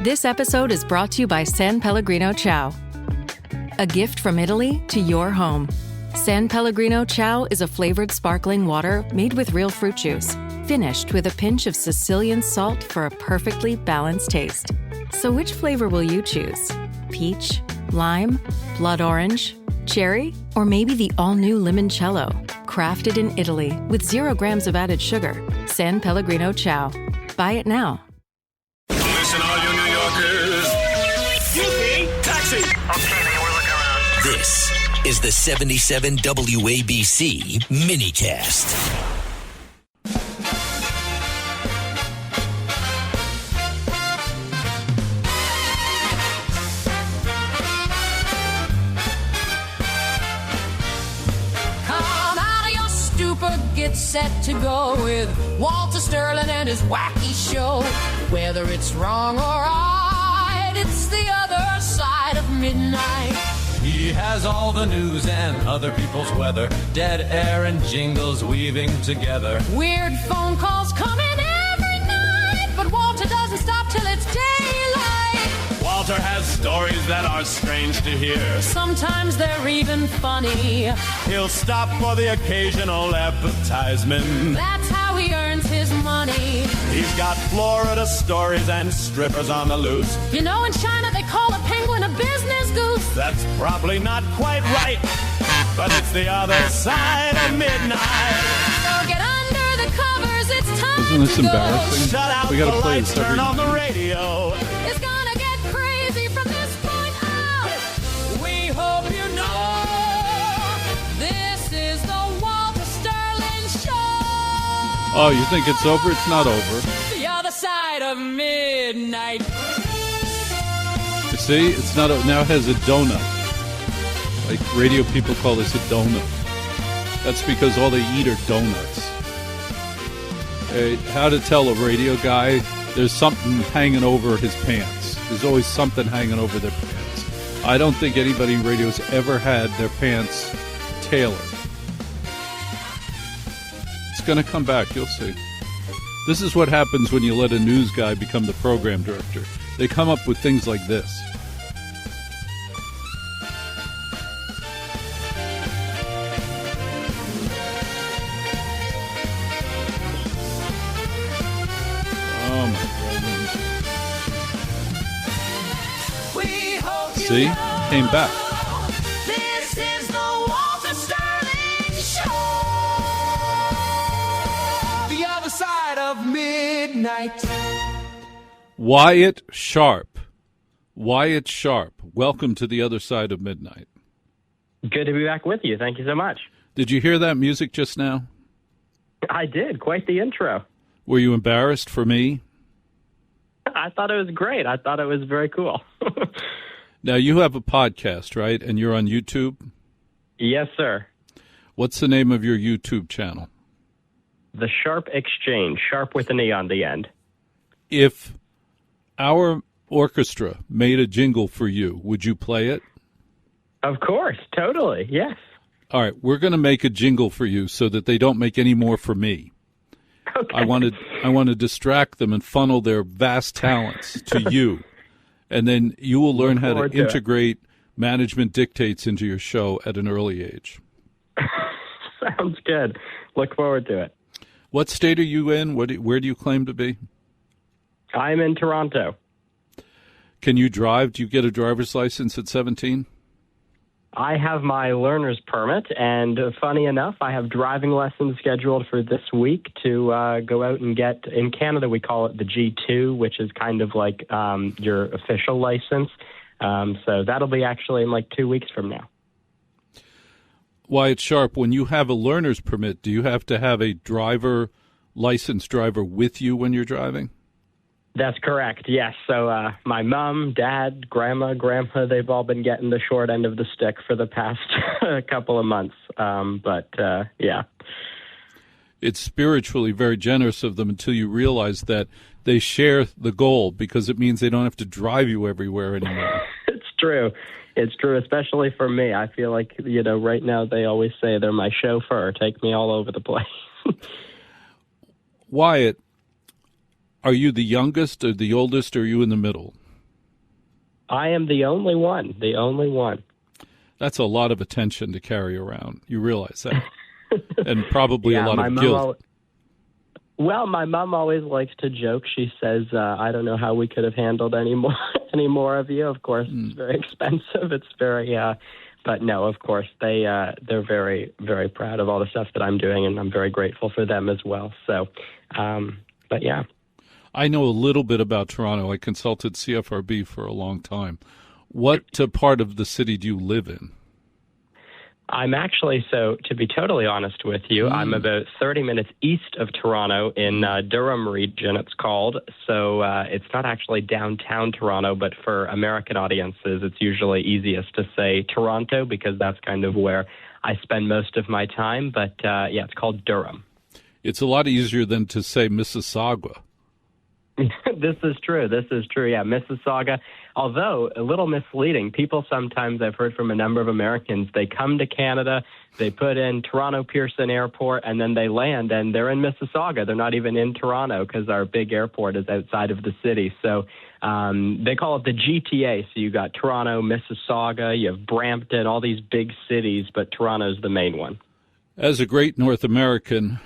This episode is brought to you by San Pellegrino Ciao. A gift from Italy to your home. San Pellegrino Ciao is a flavored sparkling water made with real fruit juice, finished with a pinch of Sicilian salt for a perfectly balanced taste. So which flavor will you choose? Peach, lime, blood orange, cherry, or maybe the all-new limoncello? Crafted in Italy with 0 grams of added sugar. San Pellegrino Ciao. Buy it now. Listen, all you New Yorkers. Excuse me, taxi. Okay, man, we're looking around. This is the 77 WABC minicast. Get set to go with Walter Sterling and his wacky show. Whether it's wrong or right, it's the other side of midnight. He has all the news and other people's weather, dead air and jingles weaving together. Weird phone calls coming every night, but Walter doesn't stop till it's daylight. Walter has stories that are strange to hear. Sometimes they're even funny. He'll stop for the occasional advertisement. That's how he earns his money. He's got Florida stories and strippers on the loose. You know, in China they call a penguin a business goose. That's probably not quite right, but it's the other side of midnight. So get under the covers, it's time. Isn't this to go. embarrassing? Shut out We gotta the play lights, this every turn on the radio. It's gonna get crazy from this point out. We hope you know this is the Walter Sterling Show. Oh, you think it's over? It's not over. The other side of midnight. You see, it's not. Now it has a donut. Like radio people call this a donut. That's because all they eat are donuts. How to tell a radio guy? There's something hanging over his pants. There's always something hanging over their pants. I don't think anybody in radio's ever had their pants tailored. It's going to come back. You'll see. This is what happens when you let a news guy become the program director. They come up with things like this. Oh, my goodness. See? Came back. This is the Walter Sterling Show. The other side of midnight. Wyatt Sharpe. Wyatt Sharpe. Welcome to the other side of midnight. Good to be back with you. Thank you so much. Did you hear that music just now? I did. Quite the intro. Were you embarrassed for me? I thought it was great. I thought it was very cool. Now, you have a podcast, right? And you're on YouTube? Yes, sir. What's the name of your YouTube channel? The Sharpe Exchange. Sharpe with an E on the end. If our orchestra made a jingle for you, would you play it? Of course. Totally. Yes. All right. We're going to make a jingle for you so that they don't make any more for me. Okay. I want to distract them and funnel their vast talents to you. And then you will learn how to integrate management dictates into your show at an early age. Sounds good. Look forward to it. What state are you in? Where do you claim to be? I'm in Toronto. Can you drive? Do you get a driver's license at 17? I have my learner's permit, and funny enough, I have driving lessons scheduled for this week to go out and get, in Canada we call it the G2, which is kind of like your official license. So that'll be actually in like 2 weeks from now. Wyatt Sharpe, when you have a learner's permit, do you have to have a licensed driver with you when you're driving? That's correct, yes. So my mom, dad, grandma, they've all been getting the short end of the stick for the past couple of months. Yeah. It's spiritually very generous of them until you realize that they share the goal because it means they don't have to drive you everywhere anymore. It's true. It's true, especially for me. I feel like, right now they always say they're my chauffeur. Take me all over the place. Wyatt, are you the youngest or the oldest, or are you in the middle? I am the only one. The only one. That's a lot of attention to carry around. You realize that. And probably a lot of guilt. Well, my mom always likes to joke. She says, I don't know how we could have handled any more of you. Of course, it's very expensive. It's very, but no, of course, they're very, very proud of all the stuff that I'm doing, and I'm very grateful for them as well. So, but yeah. I know a little bit about Toronto. I consulted CFRB for a long time. What part of the city do you live in? I'm actually, so to be totally honest with you, I'm about 30 minutes east of Toronto in Durham region, it's called. So it's not actually downtown Toronto, but for American audiences, it's usually easiest to say Toronto because that's kind of where I spend most of my time. But yeah, it's called Durham. It's a lot easier than to say Mississauga. This is true. Yeah, Mississauga. Although a little misleading, people sometimes, I've heard from a number of Americans, they come to Canada, they put in Toronto Pearson Airport, and then they land, and they're in Mississauga. They're not even in Toronto because our big airport is outside of the city. So they call it the GTA. So you got Toronto, Mississauga, you have Brampton, all these big cities, but Toronto's the main one. As a great North American,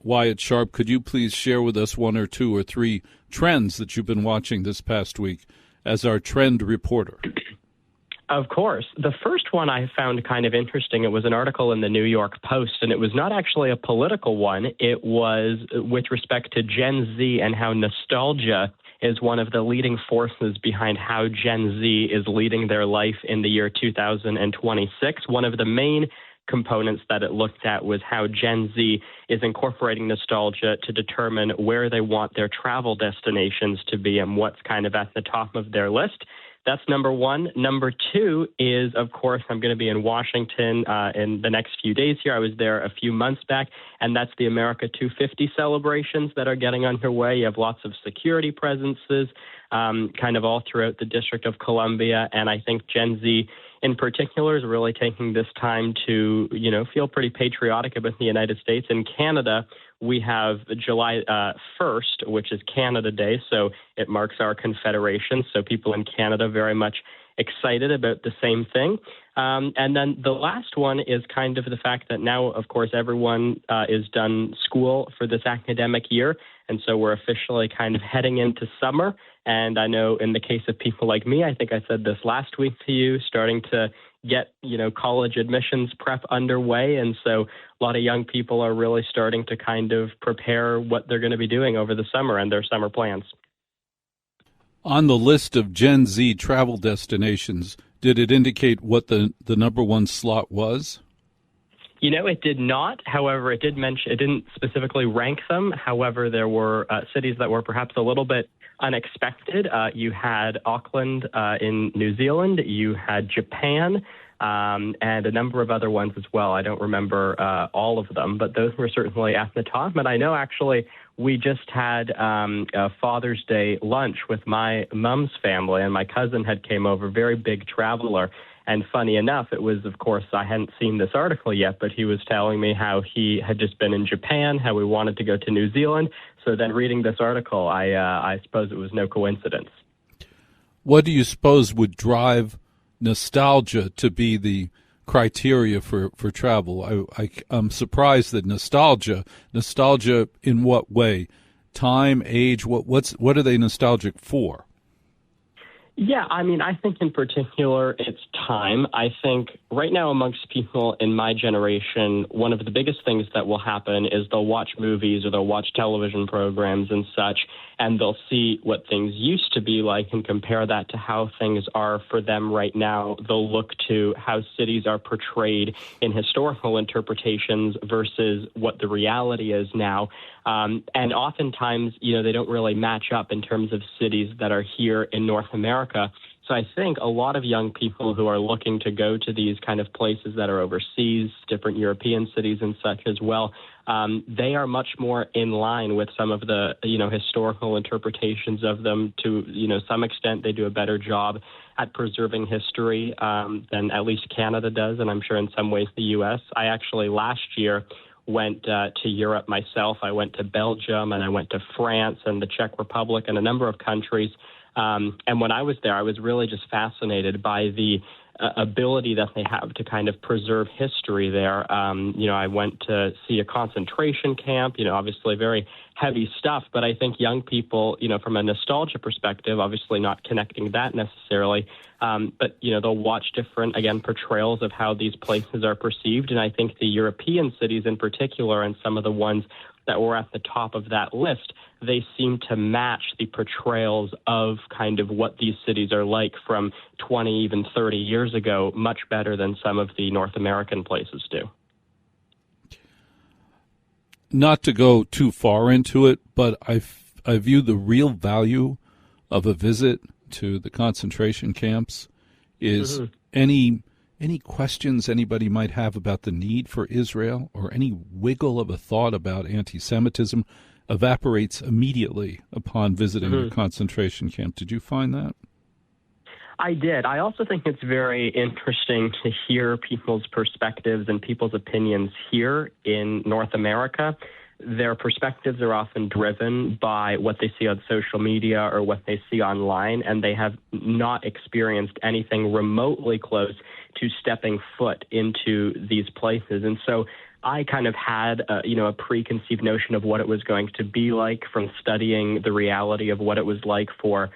Wyatt Sharpe, could you please share with us one or two or three trends that you've been watching this past week as our trend reporter? Of course. The first one I found kind of interesting. It was an article in the New York Post, and it was not actually a political one. It was with respect to Gen Z and how nostalgia is one of the leading forces behind how Gen Z is leading their life in the year 2026. One of the main components that it looked at was how Gen Z is incorporating nostalgia to determine where they want their travel destinations to be and what's kind of at the top of their list. That's number one. Number two is, of course, I'm going to be in Washington in the next few days here. I was there a few months back, and that's the America 250 celebrations that are getting underway. You have lots of security presences kind of all throughout the District of Columbia, and I think Gen Z in particular is really taking this time to, feel pretty patriotic about the United States. In Canada, we have July 1st, which is Canada Day, so it marks our Confederation. So people in Canada very much excited about the same thing. And then the last one is kind of the fact that now, of course, everyone is done school for this academic year. And so we're officially kind of heading into summer. And I know in the case of people like me, I think I said this last week to you, starting to get, college admissions prep underway. And so a lot of young people are really starting to kind of prepare what they're going to be doing over the summer and their summer plans. On the list of Gen Z travel destinations, did it indicate what the number one slot was? It did not. However, it didn't specifically rank them. However, there were cities that were perhaps a little bit unexpected. You had Auckland in New Zealand. You had Japan and a number of other ones as well. I don't remember all of them, but those were certainly at the top. And I know actually we just had a Father's Day lunch with my mom's family, and my cousin had came over, very big traveler. And funny enough, it was, of course, I hadn't seen this article yet, but he was telling me how he had just been in Japan, how he wanted to go to New Zealand. So then reading this article, I suppose it was no coincidence. What do you suppose would drive nostalgia to be the criteria for travel? I'm surprised that nostalgia in what way? Time, age, what are they nostalgic for? Yeah, I think in particular it's time. I think right now amongst people in my generation, one of the biggest things that will happen is they'll watch movies or they'll watch television programs and such, and they'll see what things used to be like and compare that to how things are for them right now. They'll look to how cities are portrayed in historical interpretations versus what the reality is now. And oftentimes, they don't really match up in terms of cities that are here in North America. So I think a lot of young people who are looking to go to these kind of places that are overseas, different European cities and such as well, they are much more in line with some of the, historical interpretations of them. To, some extent, they do a better job at preserving history than at least Canada does, and I'm sure in some ways the U.S. I actually last year went to Europe myself. I went to Belgium and I went to France and the Czech Republic and a number of countries And when I was there, I was really just fascinated by the ability that they have to kind of preserve history there. I went to see a concentration camp, obviously very heavy stuff, but I think young people, from a nostalgia perspective, obviously not connecting that necessarily, but, they'll watch different, again, portrayals of how these places are perceived. And I think the European cities in particular, and some of the ones that were at the top of that list, they seem to match the portrayals of kind of what these cities are like from 20, even 30 years ago, much better than some of the North American places do. Not to go too far into it, but I view the real value of a visit to the concentration camps is any questions anybody might have about the need for Israel or any wiggle of a thought about anti-Semitism evaporates immediately upon visiting a concentration camp. Did you find that? I did. I also think it's very interesting to hear people's perspectives and people's opinions here in North America. Their perspectives are often driven by what they see on social media or what they see online, and they have not experienced anything remotely close to stepping foot into these places. And so I kind of had a preconceived notion of what it was going to be like from studying the reality of what it was like for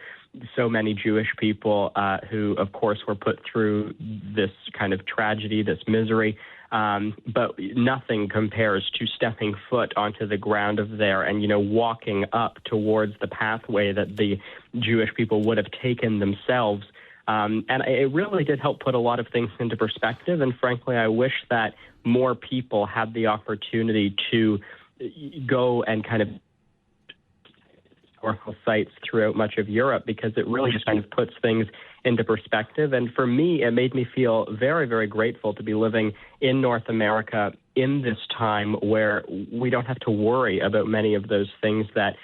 so many Jewish people who, of course, were put through this kind of tragedy, this misery. But nothing compares to stepping foot onto the ground of there and, walking up towards the pathway that the Jewish people would have taken themselves. And it really did help put a lot of things into perspective. And frankly, I wish that more people had the opportunity to go and kind of historical sites throughout much of Europe, because it really just kind of puts things into perspective. And for me, it made me feel very, very grateful to be living in North America in this time where we don't have to worry about many of those things that,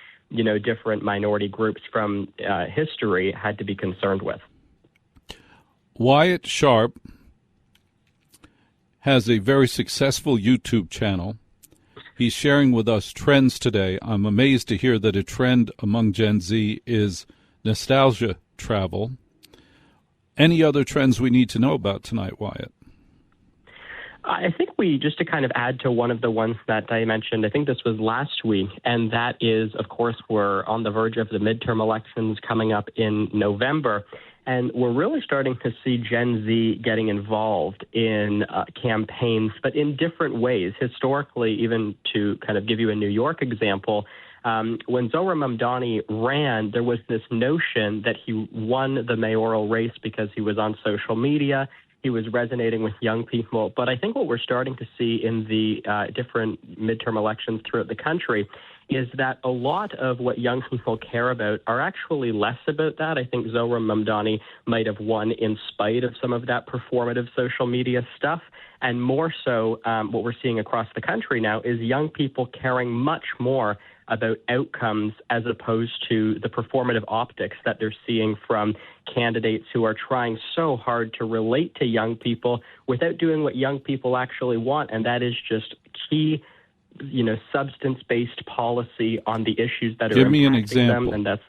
different minority groups from history had to be concerned with. Wyatt Sharpe has a very successful YouTube channel. He's sharing with us trends today. I'm amazed to hear that a trend among Gen Z is nostalgia travel. Any other trends we need to know about tonight, Wyatt? I think just to kind of add to one of the ones that I mentioned, I think this was last week, and that is, of course, we're on the verge of the midterm elections coming up in November. And we're really starting to see Gen Z getting involved in campaigns, but in different ways. Historically, even to kind of give you a New York example, when Zohar Mamdani ran, there was this notion that he won the mayoral race because he was on social media. He was resonating with young people. But I think what we're starting to see in the different midterm elections throughout the country is that a lot of what young people care about are actually less about that. I think Zohar Mamdani might have won in spite of some of that performative social media stuff. And more so, what we're seeing across the country now is young people caring much more about outcomes as opposed to the performative optics that they're seeing from candidates who are trying so hard to relate to young people without doing what young people actually want, and that is just key substance-based policy on the issues that are Give me impacting an example. them. And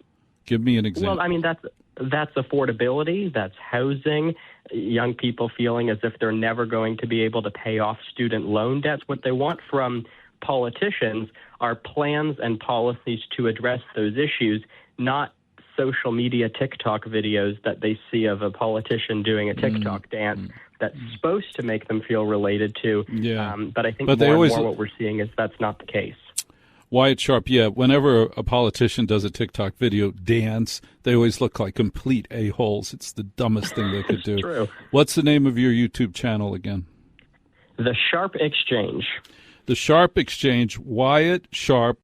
Give me an example. Well, I mean, that's affordability, that's housing, young people feeling as if they're never going to be able to pay off student loan debts. What they want from politicians are plans and policies to address those issues, not social media TikTok videos that they see of a politician doing a TikTok dance that's supposed to make them feel related to. Yeah. But I think But more always, and more what we're seeing is that's not the case. Wyatt Sharpe, yeah, whenever a politician does a TikTok video dance, they always look like complete a-holes. It's the dumbest thing they could do. True. What's the name of your YouTube channel again? The Sharpe Exchange. The Sharpe Exchange, Wyatt Sharpe.